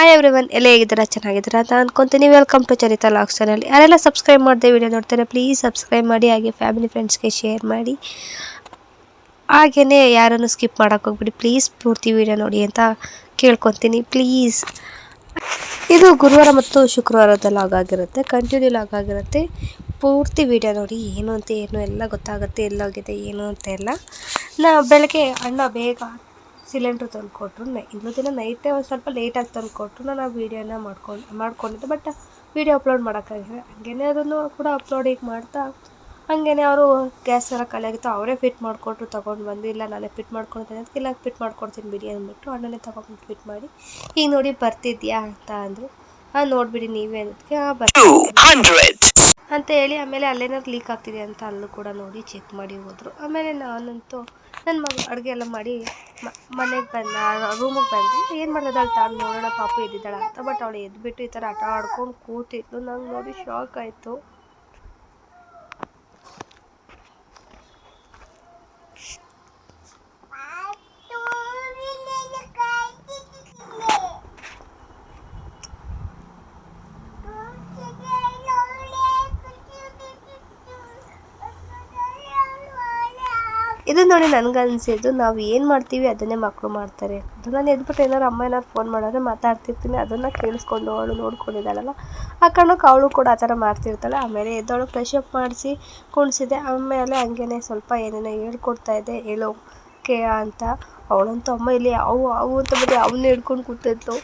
Hi everyone, ಎಲ್ಲ ಹೇಗಿದ್ದೀರಾ? ಚೆನ್ನಾಗಿದ್ದೀರಾ ಅಂತ ಅಂದ್ಕೊತೀನಿ. Welcome to Charitha logs channel. ಯಾರೆಲ್ಲ ಸಬ್ಸ್ಕ್ರೈಬ್ ಮಾಡದೆ ವಿಡಿಯೋ ನೋಡ್ತಾರೆ ಪ್ಲೀಸ್ ಸಬ್ಸ್ಕ್ರೈಬ್ ಮಾಡಿ, ಹಾಗೆ ಫ್ಯಾಮಿಲಿ ಫ್ರೆಂಡ್ಸ್ಗೆ ಶೇರ್ ಮಾಡಿ. ಹಾಗೆಯೇ ಯಾರನ್ನು ಸ್ಕಿಪ್ ಮಾಡೋಕ್ಕೆ ಹೋಗ್ಬಿಡಿ, ಪ್ಲೀಸ್ ಪೂರ್ತಿ ವಿಡಿಯೋ ನೋಡಿ ಅಂತ ಕೇಳ್ಕೊತೀನಿ ಪ್ಲೀಸ್. ಇದು ಗುರುವಾರ ಮತ್ತು ಶುಕ್ರವಾರದ ಲಾಗ್ ಆಗಿರುತ್ತೆ, ಕಂಟಿನ್ಯೂ ಲಾಗ್ ಆಗಿರುತ್ತೆ. ಪೂರ್ತಿ ವಿಡಿಯೋ ನೋಡಿ, ಏನು ಅಂತ ಏನು ಎಲ್ಲ ಗೊತ್ತಾಗುತ್ತೆ, ಎಲ್ಲೋಗಿದೆ ಏನು ಅಂತ ಎಲ್ಲ. ಬೆಳಗ್ಗೆ ಅಣ್ಣ ಬೇಗ ಸಿಲಿಂಡ್ರ್ ತಂದು ಕೊಟ್ಟರು. ಇನ್ನೂ ದಿನ ನೈಟೇ ಒಂದು ಸ್ವಲ್ಪ ಲೇಟಾಗಿ ತಂದು ಕೊಟ್ಟರು. ನಾನು ಆ ವೀಡಿಯೋನ ಮಾಡ್ಕೊಂಡಿದ್ದೆ, ಬಟ್ ವೀಡಿಯೋ ಅಪ್ಲೋಡ್ ಮಾಡೋಕ್ಕಾಗಿಲ್ಲ. ಹಾಗೇ ಅದನ್ನು ಕೂಡ ಅಪ್ಲೋಡಿಗೆ ಮಾಡ್ತಾ ಹಾಗೇ ಅವರು ಗ್ಯಾಸ್ ಎಲ್ಲ ಖಾಲಿ ಆಗಿತ್ತು, ಅವರೇ ಫಿಟ್ ಮಾಡಿಕೊಟ್ರು, ತೊಗೊಂಡು ಬಂದು. ಇಲ್ಲ ನಾನೇ ಫಿಟ್ ಮಾಡ್ಕೊಳ್ತೀನಿ ಅದಕ್ಕೆ, ಇಲ್ಲ ಫಿಟ್ ಮಾಡ್ಕೊಡ್ತೀನಿ ಬಿಡಿ ಅಂದ್ಬಿಟ್ಟು ಅಣ್ಣನೇ ತೊಗೊಂಡು ಫಿಟ್ ಮಾಡಿ, ಈಗ ನೋಡಿ ಬರ್ತಿದ್ಯಾ ಅಂತ ಅಂದರು. ನೋಡಿಬಿಡಿ ನೀವೇ ಅನ್ನೋದಕ್ಕೆ ಬರ್ತೀನಿ ಅಂತ ಹೇಳಿ, ಆಮೇಲೆ ಅಲ್ಲೇನಾದ್ರು ಲೀಕ್ ಆಗ್ತಿದೆ ಅಂತ ಅಲ್ಲೂ ಕೂಡ ನೋಡಿ ಚೆಕ್ ಮಾಡಿ ಹೋದರು. ಆಮೇಲೆ ನಾನಂತೂ ನನ್ನ ಮಗ ಅಡುಗೆ ಎಲ್ಲ ಮಾಡಿ ಮನೆಗೆ ಬಂದ, ರೂಮಿಗೆ ಬಂದೆ. ಏನು ಮಾಡ್ತಿದ್ದಾಳೆ ತಾನು ನೋಡೋಣ ಪಾಪು ಎದ್ದಿದ್ದಾಳ ಅಂತ. ಬಟ್ ಅವಳು ಎದ್ಬಿಟ್ಟು ಈ ಥರ ಆಟ ಆಡ್ಕೊಂಡು ಕೂತಿದ್ಲು. ನಂಗೆ ನೋಡಿ ಶಾಕ್ ಆಯಿತು. ಇದು ನೋಡಿ ನನಗನ್ಸಿದ್ದು, ನಾವು ಏನು ಮಾಡ್ತೀವಿ ಅದನ್ನೇ ಮಕ್ಕಳು ಮಾಡ್ತಾರೆ. ಅದು ನಾನು ಎದ್ಬಿಟ್ಟು ಏನಾರು ಅಮ್ಮ ಏನಾರು ಫೋನ್ ಮಾಡಿದ್ರೆ ಮಾತಾಡ್ತಿರ್ತೀನಿ, ಅದನ್ನು ಕೇಳಿಸ್ಕೊಂಡು ಅವಳು ನೋಡ್ಕೊಂಡಿದ್ದಾಳಲ್ಲ, ಆ ಕಾರಣಕ್ಕೆ ಅವಳು ಕೂಡ ಆ ಥರ ಮಾಡ್ತಿರ್ತಾಳೆ. ಆಮೇಲೆ ಎದ್ದವಳು ಫ್ರೆಶ್ ಅಪ್ ಮಾಡಿಸಿ ಕುಣಿಸಿದೆ. ಆಮೇಲೆ ಹಂಗೇ ಸ್ವಲ್ಪ ಏನೇನೋ ಹೇಳ್ಕೊಡ್ತಾಯಿದ್ದೆ, ಹೇಳೋಕೆ ಅಂತ. ಅವಳಂತೂ ಅಮ್ಮ ಇಲ್ಲಿ ಅವು ಅಂತ ಬರೀ ಅವನ್ನ ಹಿಡ್ಕೊಂಡು ಕೂತಿದ್ಲು.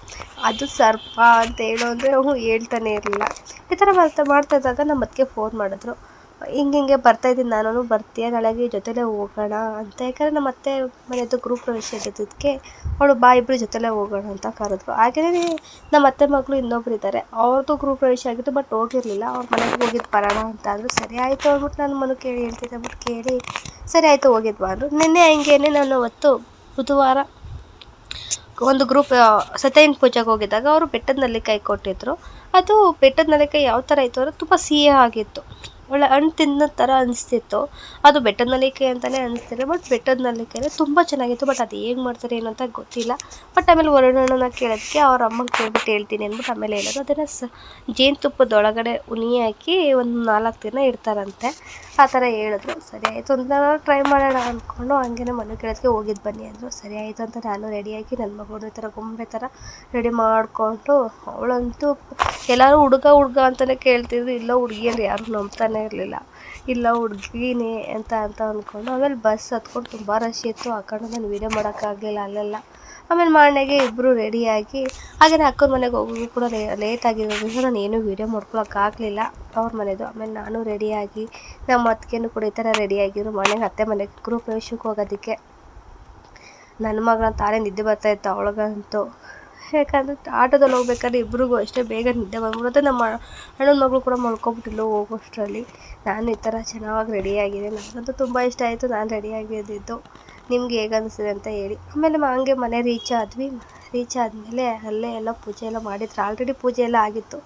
ಅದು ಸರ್ಪ ಅಂತ ಹೇಳೋ ಅಂದರೆ ಅವನು ಹೇಳ್ತಾನೆ ಇರಲಿಲ್ಲ. ಈ ಥರ ಮಾಡ್ತಾ ಇದ್ದಾಗ ನಮ್ಮ ಅತ್ತಿಗೆ ಫೋನ್ ಮಾಡಿದ್ರು, ಹಿಂಗೆ ಬರ್ತಾಯಿದ್ದೀನಿ ನಾನು, ಬರ್ತೀಯ ನಾಳೆಗೆ ಜೊತೆಲೇ ಹೋಗೋಣ ಅಂತ. ಯಾಕಂದರೆ ನಮ್ಮ ಅತ್ತೆ ಮನೆಯದು ಗ್ರೂಪ್ ಪ್ರವೇಶ ಇದ್ದಿದ್ದಕ್ಕೆ ಅವಳು ಬಾ ಇಬ್ಬರು ಜೊತೆಲೇ ಹೋಗೋಣ ಅಂತ ಕರೆದ್ರು. ಹಾಗೆಯೇ ನಮ್ಮ ಅತ್ತೆ ಮಗಳು ಇನ್ನೊಬ್ರು ಇದ್ದಾರೆ, ಅವ್ರದ್ದು ಗ್ರೂಪ್ ಪ್ರವೇಶ ಆಗಿತ್ತು, ಬಟ್ ಹೋಗಿರಲಿಲ್ಲ. ಅವ್ರ ಮನೆಗೆ ಹೋಗಿದ್ದು ಬರೋಣ ಅಂತ ಅಂದರು. ಸರಿ ಆಯಿತು ಅಂದ್ಬಿಟ್ಟು ನಾನು ಮನೆ ಕೇಳಿ ಹೇಳ್ತಿದ್ದೆ, ಬಟ್ ಕೇಳಿ ಸರಿ ಆಯಿತು ಹೋಗಿದ್ವಾ ಅಂದರು. ನಿನ್ನೆ ಹಂಗೇನೆ ನಾನು ಅವತ್ತು ಬುಧವಾರ ಒಂದು ಗ್ರೂಪ್ ಸತ್ಯನಾರಾಯಣ ಪೂಜೆಗೆ ಹೋಗಿದ್ದಾಗ ಅವರು ಬೆಟ್ಟದ ನೆಲ್ಲಿಕಾಯಿ ಕೊಟ್ಟಿದ್ದರು. ಅದು ಬೆಟ್ಟದ ನೆಲ್ಲಿಕಾಯಿ ಯಾವ ಥರ ಇತ್ತು ಅಂದರೆ ತುಂಬ ಸಿಹಿ ಆಗಿತ್ತು, ಒಳ್ಳೆ ಹಣ್ಣು ತಿನ್ನೋ ಥರ ಅನಿಸ್ತಿತ್ತು. ಅದು ಬೆಟ್ಟದ ನೆಲ್ಲಿಕಾಯಿ ಅಂತಲೇ ಅನಿಸ್ತಿಲ್ಲ, ಬಟ್ ಬೆಟ್ಟದ ನೆಲ್ಲಿಕಾಯಿ ತುಂಬ ಚೆನ್ನಾಗಿತ್ತು. ಬಟ್ ಅದು ಹೇಗೆ ಮಾಡ್ತಾರೆ ಏನು ಅಂತ ಗೊತ್ತಿಲ್ಲ. ಬಟ್ ಆಮೇಲೆ ವರ್ಣನ ಕೇಳೋದಕ್ಕೆ ಅವ್ರ ಅಮ್ಮಗೆ ಕೇಳ್ಬಿಟ್ಟು ಹೇಳ್ತೀನಿ ಅಂದ್ಬಿಟ್ಟು ಆಮೇಲೆ ಹೇಳೋದು. ಅದನ್ನು ಜೇನುತುಪ್ಪದೊಳಗಡೆ ಉನಿ ಹಾಕಿ ಒಂದು 4 ದಿನ ಇಡ್ತಾರಂತೆ, ಆ ಥರ ಹೇಳಿದ್ರು. ಸರಿ ಆಯಿತು ಅಂತ ನಾನು ಟ್ರೈ ಮಾಡೋಣ ಅಂದ್ಕೊಂಡು ಹಂಗೇ ಮನೆ ಕೇಳೋದಕ್ಕೆ ಹೋಗಿದ್ದು ಬನ್ನಿ ಅಂದರು. ಸರಿ ಆಯಿತು ಅಂತ ನಾನು ರೆಡಿಯಾಗಿ ನನ್ನ ಮಗಳು ಈ ಥರ ಗೊಂಬೆ ಥರ ರೆಡಿ ಮಾಡಿಕೊಂಡು, ಅವಳಂತೂ ಎಲ್ಲರೂ ಹುಡುಗ ಅಂತಲೇ ಕೇಳ್ತಿದ್ರು, ಇಲ್ಲ ಹುಡುಗಿಯಲ್ಲಿ ಯಾರೂ ನಂಬ್ತಾನೆ ಇರಲಿಲ್ಲ, ಇಲ್ಲ ಹುಡುಗಿನೇ ಅಂತ ಅಂದ್ಕೊಂಡು. ಆಮೇಲೆ ಬಸ್ ಹತ್ಕೊಂಡು ತುಂಬ ರಶ್ ಇತ್ತು, ಆ ಕಾರಣ ನಾನು ವೀಡಿಯೋ ಮಾಡೋಕ್ಕಾಗಲಿಲ್ಲ ಅಲ್ಲೆಲ್ಲ. ಆಮೇಲೆ ಮಾರನೆಗೆ ಇಬ್ಬರು ರೆಡಿಯಾಗಿ ಹಾಗೆಯೇ ಅಕ್ಕನ ಮನೆಗೆ ಹೋಗೋದು ಕೂಡ ಲೇಟ್ ಆಗಿರೋದ್ರಿಂದ ನಾನು ಏನೂ ವೀಡಿಯೋ ಮಾಡ್ಕೊಳಕ್ಕಾಗಲಿಲ್ಲ ಅವ್ರ ಮನೆಯದು. ಆಮೇಲೆ ನಾನು ರೆಡಿಯಾಗಿ ನಮ್ಮ ಅತ್ತಿಗೆನೂ ಕೂಡ ಈ ಥರ ರೆಡಿಯಾಗಿದ್ರು. ಮನೆಗೆ ಅತ್ತೆ ಮನೆಗೆ ಗೃಹ ಪ್ರವೇಶಕ್ಕೆ ಹೋಗೋದಕ್ಕೆ. ನನ್ನ ಮಗಳ ತಾನೇ ನಿದ್ದೆ ಬರ್ತಾಯಿತ್ತು ಅವಳಿಗಂತೂ, ಯಾಕಂದರೆ ಆಟೋದಲ್ಲಿ ಹೋಗ್ಬೇಕಾದ್ರೆ ಇಬ್ರಿಗೂ ಅಷ್ಟೇ ಬೇಗ ನಿದ್ದೆ ಬಂದ್ಬಿಡುತ್ತೆ. ನಮ್ಮ ಅಣ್ಣನ ಮಗಳು ಕೂಡ ಮಲ್ಕೊಬಿಟ್ಟಿಲ್ಲ ಹೋಗೋಷ್ಟರಲ್ಲಿ. ನಾನು ಈ ಥರ ಚೆನ್ನಾಗಿ ರೆಡಿಯಾಗಿದೆ, ನನಗಂತೂ ತುಂಬ ಇಷ್ಟ ಆಯಿತು ನಾನು ರೆಡಿಯಾಗಿದ್ದು. ನಿಮ್ಗೆ ಹೇಗೆ ಅನಿಸಿದೆ ಅಂತ ಹೇಳಿ. ಆಮೇಲೆ ಹಂಗೆ ಮನೆ ರೀಚ್ ಆದಮೇಲೆ ಅಲ್ಲೇ ಎಲ್ಲ ಪೂಜೆ ಎಲ್ಲ ಮಾಡಿದ್ರು. ಆಲ್ರೆಡಿ ಪೂಜೆ ಎಲ್ಲ ಆಗಿತ್ತು.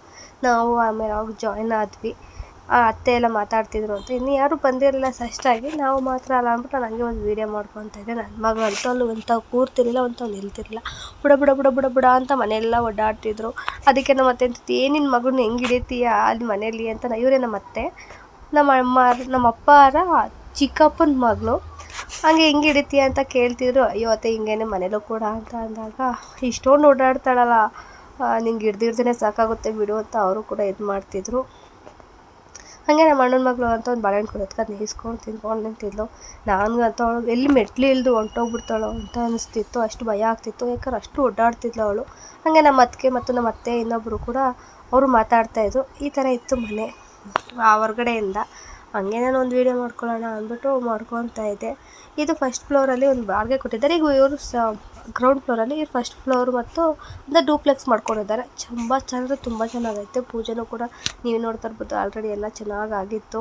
ನಾವು ಆಮೇಲೆ ಅವಾಗ ಜಾಯ್ನ್ ಆದ್ವಿ. ಅತ್ತೆ ಎಲ್ಲ ಮಾತಾಡ್ತಿದ್ರು ಅಂತ, ಇನ್ನು ಯಾರೂ ಬಂದಿರಲಿಲ್ಲ ಅಷ್ಟಾಗಿ, ನಾವು ಮಾತ್ರ ಅಲ್ಲ ಅಂದ್ಬಿಟ್ಟು ನಾನು ಹಂಗೆ ಒಂದು ವೀಡಿಯೋ ಮಾಡ್ಕೊತಾ ಇದ್ದೆ. ನನ್ನ ಮಗಳು ಅಂತೂ ಅಲ್ಲಿ ಒಂದು ಕೂರ್ತಿರಲಿಲ್ಲ, ಒಂದು ನಿಲ್ತಿರಲಿಲ್ಲ, ಬುಡ ಅಂತ ಮನೆಯೆಲ್ಲ ಓಡಾಡ್ತಿದ್ರು. ಅದಕ್ಕೆ ನಮ್ಮ ಅತ್ತೆ ಅಂತಿತ್ತು, ನಿನ್ನ ಮಗಳನ್ನ ಹೆಂಗೆ ಹಿಡಿತೀಯ ಅಲ್ಲಿ ಮನೇಲಿ ಅಂತ. ಇವರೇ ನಮ್ಮ ಅತ್ತೆ, ನಮ್ಮ ಅಪ್ಪರ ಚಿಕ್ಕಪ್ಪನ ಮಗಳು. ಹಂಗೆ ಹೆಂಗೆ ಹಿಡಿತೀಯ ಅಂತ ಕೇಳ್ತಿದ್ರು. ಅಯ್ಯೋ ಅತ್ತೆ ಹಿಂಗೇನೆ ಮನೇಲೂ ಕೂಡ ಅಂತ ಅಂದಾಗ, ಇಷ್ಟೊಂದು ಓಡಾಡ್ತಾಳಲ್ಲ ನಿಂಗೆ ಹಿಡ್ದಿಡ್ದೇ ಸಾಕಾಗುತ್ತೆ ಬಿಡು ಅಂತ ಅವರು ಕೂಡ ಇದು ಮಾಡ್ತಿದ್ರು. ಹಾಗೆ ನಮ್ಮ ಅಣ್ಣನ ಮಗಳು ಅಂತ ಒಂದು ಬಾಳೆಹಣ್ಣು ಕೊಡೋದಕ್ಕೆ ಅದನ್ನ ಇಸ್ಕೊಂಡು ತಿಂದ್ಕೊಂಡು ನಿಂತಿದ್ಲು. ನನಗಂತೂ ಅವಳು ಎಲ್ಲಿ ಮೆಟ್ಲು ಇಳಿದು ಹೊಂಟೋಗ್ಬಿಡ್ತಾಳೋ ಅಂತ ಅನಿಸ್ತಿತ್ತು, ಅಷ್ಟು ಭಯ ಆಗ್ತಿತ್ತು, ಯಾಕಂದ್ರೆ ಅಷ್ಟು ಓಡಾಡ್ತಿದ್ಲು ಅವಳು. ಹಾಗೆ ನಮ್ಮ ಅತ್ತಿಗೆ ಮತ್ತು ನಮ್ಮ ಅತ್ತೆ ಇನ್ನೊಬ್ಬರು ಕೂಡ ಅವರು ಮಾತಾಡ್ತಾಯಿದ್ರು. ಈ ಥರ ಇತ್ತು ಮನೆ ಹೊರಗಡೆಯಿಂದ. ಹಂಗೆ ನಾನು ಒಂದು ವೀಡಿಯೋ ಮಾಡ್ಕೊಳ್ಳೋಣ ಅಂದ್ಬಿಟ್ಟು ಮಾಡ್ಕೊತಾ ಇದ್ದೆ. ಇದು ಫಸ್ಟ್ ಫ್ಲೋರಲ್ಲಿ ಒಂದು ಬಾಡಿಗೆ ಕೊಟ್ಟಿದ್ದಾರೆ. ಈಗ ಇವರು ಗ್ರೌಂಡ್ ಫ್ಲೋರಲ್ಲಿ, ಫಸ್ಟ್ ಫ್ಲೋರ್ ಮತ್ತು ಒಂದು ಡೂಪ್ಲೆಕ್ಸ್ ಮಾಡ್ಕೊಂಡಿದ್ದಾರೆ. ತುಂಬ ಚೆನ್ನಾಗೈತೆ. ಪೂಜೆನೂ ಕೂಡ ನೀವು ನೋಡ್ತಾ ಇರ್ಬೋದು, ಆಲ್ರೆಡಿ ಎಲ್ಲ ಚೆನ್ನಾಗಾಗಿತ್ತು.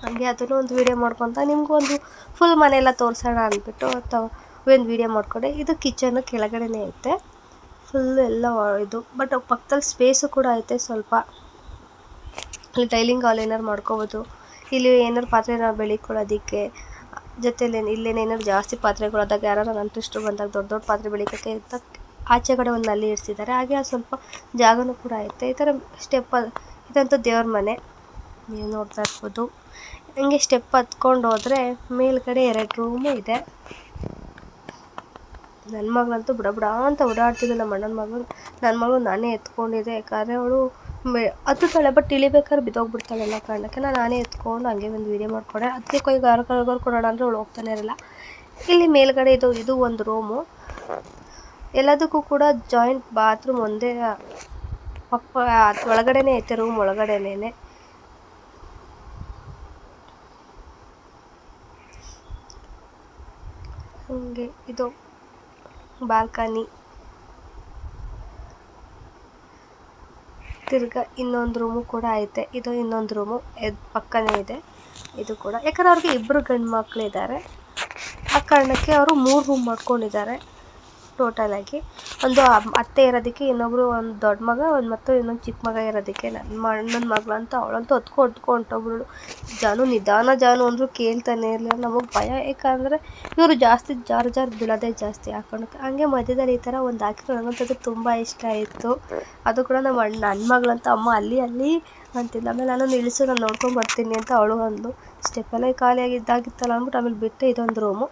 ಹಾಗೆ ಅದನ್ನು ಒಂದು ವೀಡಿಯೋ ಮಾಡ್ಕೊತ ನಿಮಗೂ ಒಂದು ಫುಲ್ ಮನೆಯೆಲ್ಲ ತೋರಿಸೋಣ ಅಂದ್ಬಿಟ್ಟು ಒಂದು ವೀಡಿಯೋ ಮಾಡ್ಕೊಂಡೆ. ಇದು ಕಿಚನ್ನು ಕೆಳಗಡೆನೇ ಐತೆ ಫುಲ್ ಎಲ್ಲ ಇದು, ಬಟ್ ಪಕ್ಕದಲ್ಲಿ ಸ್ಪೇಸು ಕೂಡ ಐತೆ ಸ್ವಲ್ಪ. ಇಲ್ಲಿ ಡೈಲಿಂಗ್ ಹಾಲ್ ಏನಾರು ಮಾಡ್ಕೋಬೋದು. ಇಲ್ಲಿ ಏನಾರು ಪಾತ್ರೆ ನಾವು ಬೆಳಿಕೊಳ್ಳೋದಕ್ಕೆ, ಜೊತೆಲಿ ಇಲ್ಲೇನೇನಾದ್ರು ಜಾಸ್ತಿ ಪಾತ್ರೆಗಳಾದಾಗ ಯಾರು ನೆಂಟರಿಷ್ಟರು ಬಂದಾಗ ದೊಡ್ಡ ಪಾತ್ರೆ ಬೆಳಿಯೋಕ್ಕೆ ಅಂತ ಆಚೆ ಕಡೆ ಒಂದು ನಲ್ಲಿ ಇರಿಸಿದ್ದಾರೆ. ಹಾಗೆ ಸ್ವಲ್ಪ ಜಾಗನೂ ಕೂಡ ಐತೆ. ಈ ಥರ ಸ್ಟೆಪ್ ಇದಂತೂ ದೇವ್ರ ಮನೆ, ನೀವು ನೋಡ್ತಾ ಇರ್ಬೋದು. ಹಂಗೆ ಸ್ಟೆಪ್ ಹತ್ಕೊಂಡು ಹೋದರೆ ಮೇಲ್ಗಡೆ 2 ರೂಮು ಇದೆ. ನನ್ನ ಮಗಳಂತೂ ಬುಡ ಅಂತ ಓಡಾಡ್ತಿದ್ದೆ. ನಮ್ಮ ಅಣ್ಣನ ಮಗಳು, ನನ್ನ ಮಗಳು ನಾನೇ ಎತ್ಕೊಂಡಿದ್ದೆ. ಯಾಕಂದರೆ ಅವಳು ಹತ್ತುತ್ತಾಳೆ, ಬಟ್ ಇಳಿಬೇಕಾದ್ರೆ ಬಿದ್ದೋಗ್ಬಿಡ್ತಾಳೆ ಎಲ್ಲ ಕಾರಣಕ್ಕೆ. ನಾನೇ ಎತ್ಕೊಂಡು ಹಂಗೆ ಒಂದು ವೀಡಿಯೋ ಮಾಡ್ಕೊಂಡೆ. ಅದಕ್ಕೆ ಕೊಯ್ ಗಾರ ಕೊಡೋಣ ಅಂದರೆ ಅವಳು ಹೋಗ್ತಾನೆ ಇರಲ್ಲ. ಇಲ್ಲಿ ಮೇಲ್ಗಡೆ ಇದು ಒಂದು ರೂಮು. ಎಲ್ಲದಕ್ಕೂ ಕೂಡ ಜಾಯಿಂಟ್ ಬಾತ್ರೂಮ್ ಒಂದೇ ಪಕ್ಕ ಒಳಗಡೆನೇ ಐತೆ, ರೂಮ್ ಒಳಗಡೆನೇ. ಹಂಗೆ ಇದು ಬಾಲ್ಕನಿ. ತಿರ್ಗಾ ಇನ್ನೊಂದು ರೂಮು ಕೂಡ ಐತೆ. ಇದು ಇನ್ನೊಂದು ರೂಮು ಪಕ್ಕನೇ ಇದೆ. ಇದು ಕೂಡ ಯಾಕಂದ್ರೆ ಅವ್ರಿಗೆ 2 ಗಂಡು ಮಕ್ಕಳಿದ್ದಾರೆ. ಆ ಕಾರಣಕ್ಕೆ ಅವರು 3 ರೂಮ್ ಮಾಡ್ಕೊಂಡಿದ್ದಾರೆ ಟೋಟಲಾಗಿ. ಒಂದು ಅತ್ತೆ ಇರೋದಕ್ಕೆ, ಇನ್ನೊಬ್ಬರು ಒಂದು ದೊಡ್ಡ ಮಗ, ಮತ್ತು ಇನ್ನೊಂದು ಚಿಕ್ಕ ಮಗ ಇರೋದಕ್ಕೆ. ನನ್ನ ಅಣ್ಣನ ಮಗಳಂತ ಅವಳಂತೂ ಹೊಂಟೋಗ್ಬಿಡು. ನಿಧಾನ ಅಂದರೂ ಕೇಳ್ತಾನೆ ಇರಲಿಲ್ಲ. ನಮಗೆ ಭಯ, ಯಾಕಂದರೆ ಇವರು ಜಾಸ್ತಿ ಜಾರು ಬೀಳೋದೇ ಜಾಸ್ತಿ ಆ ಕಾರಣಕ್ಕೆ. ಹಂಗೆ ಮಧ್ಯದಲ್ಲಿ ಈ ಥರ ಒಂದು ಹಾಕಿದ್ರು. ನನಗಂತೂ ತುಂಬ ಇಷ್ಟ ಆಯಿತು. ಅದು ಕೂಡ ನನ್ನ ಮಗಳಂತ ಅಮ್ಮ ಅಲ್ಲಿ ಅಂತಿಲ್ಲ. ಆಮೇಲೆ ನಾನು ನಿಲ್ಲಿಸು, ನಾನು ನೋಡ್ಕೊಂಡು ಬರ್ತೀನಿ ಅಂತ ಅವಳು ಅಂದು. ಸ್ಟೆಪ್ಪೆಲ್ಲ ಖಾಲಿಯಾಗಿದ್ದಾಗಿತ್ತಲ್ಲ ಅಂದ್ಬಿಟ್ಟು ಆಮೇಲೆ ಬಿಟ್ಟೆ. ಇದೊಂದು ರೂಮು.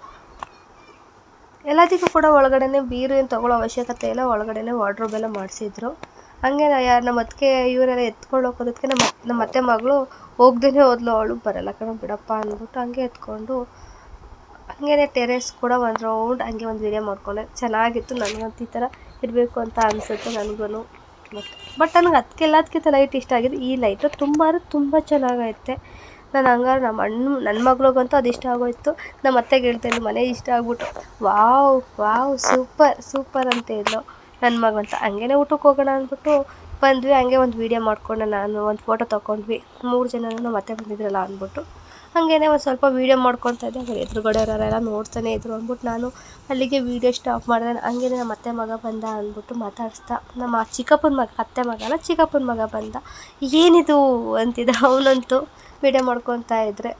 ಎಲ್ಲದಕ್ಕೂ ಕೂಡ ಒಳಗಡೆನೇ ಬೀರು ಏನು ತೊಗೊಳ್ಳೋ ಅವಶ್ಯಕತೆ ಇಲ್ಲ. ಒಳಗಡೆನೇ ವಾರ್ಡ್ರೋಬ್ ಎಲ್ಲ ಮಾಡಿಸಿದ್ರು. ಹಂಗೆ ನಮ್ಮ ಅತ್ತಿಗೆ ಇವರೆಲ್ಲ ಎತ್ಕೊಂಡು ಹೋಗೋದಕ್ಕೆ ನಮ್ಮ ಅತ್ತೆ ಮಗಳು ಹೋಗ್ದೇ ಹೋದ್ಲು. ಅವಳು ಬರಲ್ಲ ಕಣ ಬಿಡಪ್ಪ ಅಂದ್ಬಿಟ್ಟು ಹಂಗೆ ಎತ್ಕೊಂಡು ಹಂಗೇ ಟೆರೇಸ್ ಕೂಡ ಒಂದು ರೌಂಡ್ ಹಂಗೆ ಒಂದು ವೀಡಿಯೋ ಮಾಡ್ಕೊಂಡೆ. ಚೆನ್ನಾಗಿತ್ತು. ನನಗಂತೂ ಈ ಥರ ಇರಬೇಕು ಅಂತ ಅನಿಸುತ್ತೆ ನನಗೂ. ಬಟ್ ನನಗೆ ಅದಕ್ಕೆಲ್ಲದಕ್ಕಿಂತ ಲೈಟ್ ಇಷ್ಟ ಆಗಿದೆ. ಈ ಲೈಟು ತುಂಬ ಚೆನ್ನಾಗೈತೆ. ನಾನು ಹಂಗಾರೆ ನನ್ನ ಮಗಳಿಗಂತೂ ಅದು ಇಷ್ಟ ಆಗೋಯ್ತು. ನಮ್ಮ ಅತ್ತೆಗೆ ಹೇಳ್ತಾಯಿದ್ಲು, ಮನೆ ಇಷ್ಟ ಆಗ್ಬಿಟ್ಟು ವಾವ್ ಸೂಪರ್ ಅಂತ ಇದ್ಲು ನನ್ನ ಮಗಂತ. ಹಂಗೇ ಊಟಕ್ಕೆ ಹೋಗೋಣ ಅಂದ್ಬಿಟ್ಟು ಬಂದ್ವಿ. ಹಂಗೆ ಒಂದು ವೀಡಿಯೋ ಮಾಡಿಕೊಂಡೆ, ನಾನು ಒಂದು ಫೋಟೋ ತೊಗೊಂಡ್ವಿ. 3 ಜನನೂ ನಮ್ಮ ಅತ್ತೆ ಬಂದಿದ್ರಲ್ಲ ಅಂದ್ಬಿಟ್ಟು ಹಂಗೇ ಒಂದು ಸ್ವಲ್ಪ ವೀಡಿಯೋ ಮಾಡ್ಕೊತಾ ಇದ್ದೆ. ಅವ್ರು ಎದುರುಗಡೆಯವರೆಲ್ಲ ನೋಡ್ತಾನೆ ಇದ್ರು ಅಂದ್ಬಿಟ್ಟು ನಾನು ಅಲ್ಲಿಗೆ ವೀಡಿಯೋ ಸ್ಟಾಪ್ ಮಾಡಿದೆ. ಹಂಗೇ ನಮ್ಮ ಅತ್ತೆ ಮಗ ಬಂದ ಅಂದ್ಬಿಟ್ಟು ಮಾತಾಡಿಸ್ತಾ, ನಮ್ಮ ಚಿಕ್ಕಪ್ಪನ ಮಗ, ಅತ್ತೆ ಮಗ ಅಲ್ಲ ಚಿಕ್ಕಪ್ಪನ ಮಗ ಬಂದ. ಏನಿದು ಅಂತಿದ್ದ ಅವನಂತೂ. ವೀಡಿಯೋ ಮಾಡ್ಕೊತಾ ಇದ್ದರೆ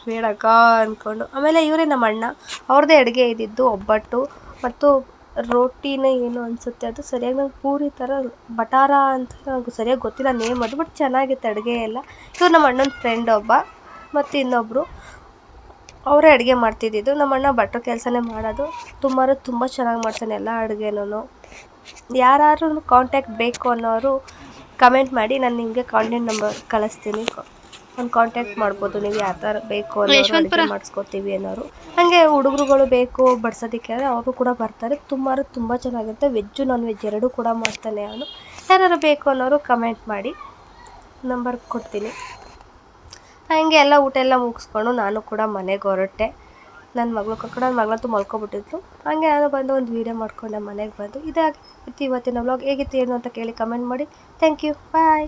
ಬೇಡಕ್ಕ ಅಂದ್ಕೊಂಡು. ಆಮೇಲೆ ಇವರೇ ನಮ್ಮ ಅಣ್ಣ, ಅವ್ರದ್ದೇ ಅಡುಗೆ ಇದ್ದಿದ್ದು ಒಬ್ಬಟ್ಟು ಮತ್ತು ರೋಟಿನೇ ಏನು ಅನಿಸುತ್ತೆ ಅದು ಸರಿಯಾಗಿ. ನಂಗೆ ಪೂರಿ ಥರ ಬಟಾರ ಅಂತ ನನಗೆ ಸರಿಯಾಗಿ ಗೊತ್ತಿಲ್ಲ ನೇಮ್ ಅದು, ಬಟ್ ಚೆನ್ನಾಗಿತ್ತು ಅಡುಗೆ ಎಲ್ಲ. ಇವ್ರು ನಮ್ಮ ಅಣ್ಣನ ಫ್ರೆಂಡ್ ಒಬ್ಬ ಮತ್ತು ಇನ್ನೊಬ್ಬರು, ಅವರೇ ಅಡುಗೆ ಮಾಡ್ತಿದ್ದಿದ್ದು. ನಮ್ಮ ಅಣ್ಣ ಭಟ್ರ ಕೆಲಸನೇ ಮಾಡೋದು. ತುಂಬ ಚೆನ್ನಾಗಿ ಮಾಡ್ತಾನೆ ಎಲ್ಲ ಅಡುಗೆನೂ. ಯಾರು ಕಾಂಟ್ಯಾಕ್ಟ್ ಬೇಕು ಅನ್ನೋರು ಕಮೆಂಟ್ ಮಾಡಿ, ನಾನು ನಿಮಗೆ ಕಾಂಟ್ಯಾಕ್ಟ್ ನಂಬರ್ ಕಳಿಸ್ತೀನಿ. ಒಂದು ಕಾಂಟ್ಯಾಕ್ಟ್ ಮಾಡ್ಬೋದು ನೀವು, ಯಾವ ಥರ ಬೇಕು ಅನ್ನೋರು ಅಡುಗೆ ಮಾಡಿಸ್ಕೊತೀವಿ ಅನ್ನೋರು. ಹಾಗೆ ಹುಡುಗರುಗಳು ಬೇಕು ಬಡ್ಸೋದಕ್ಕೆ ಅಂದರೆ ಅವರು ಕೂಡ ಬರ್ತಾರೆ. ತುಂಬ ಚೆನ್ನಾಗಿರುತ್ತೆ. ವೆಜ್ಜು ನಾನ್ ವೆಜ್ ಎರಡೂ ಕೂಡ ಮಾಡ್ತಾನೆ ಅವನು. ಯಾರು ಬೇಕು ಅನ್ನೋರು ಕಮೆಂಟ್ ಮಾಡಿ, ನಂಬರ್ ಕೊಡ್ತೀನಿ. ಹಾಗೆ ಎಲ್ಲ ಊಟ ಎಲ್ಲ ಮುಗಿಸ್ಕೊಂಡು ನಾನು ಕೂಡ ಮನೆಗೆ ಹೊರಟೆ. ನನ್ನ ಮಗಳು ಕರ್ಕೊಂಡು, ನನ್ನ ಮಗಳಂತೂ ಮಲ್ಕೊಬಿಟ್ಟಿದ್ಲು. ಹಾಗೆ ನಾನು ಬಂದು ಒಂದು ವೀಡಿಯೋ ಮಾಡ್ಕೊಂಡೆ ಮನೆಗೆ ಬಂದು. ಇದಾಗಿತ್ತು ಇವತ್ತಿನ ವ್ಲಾಗ್. ಹೇಗಿತ್ತು ಏನು ಅಂತ ಕೇಳಿ ಕಮೆಂಟ್ ಮಾಡಿ. Thank you, bye.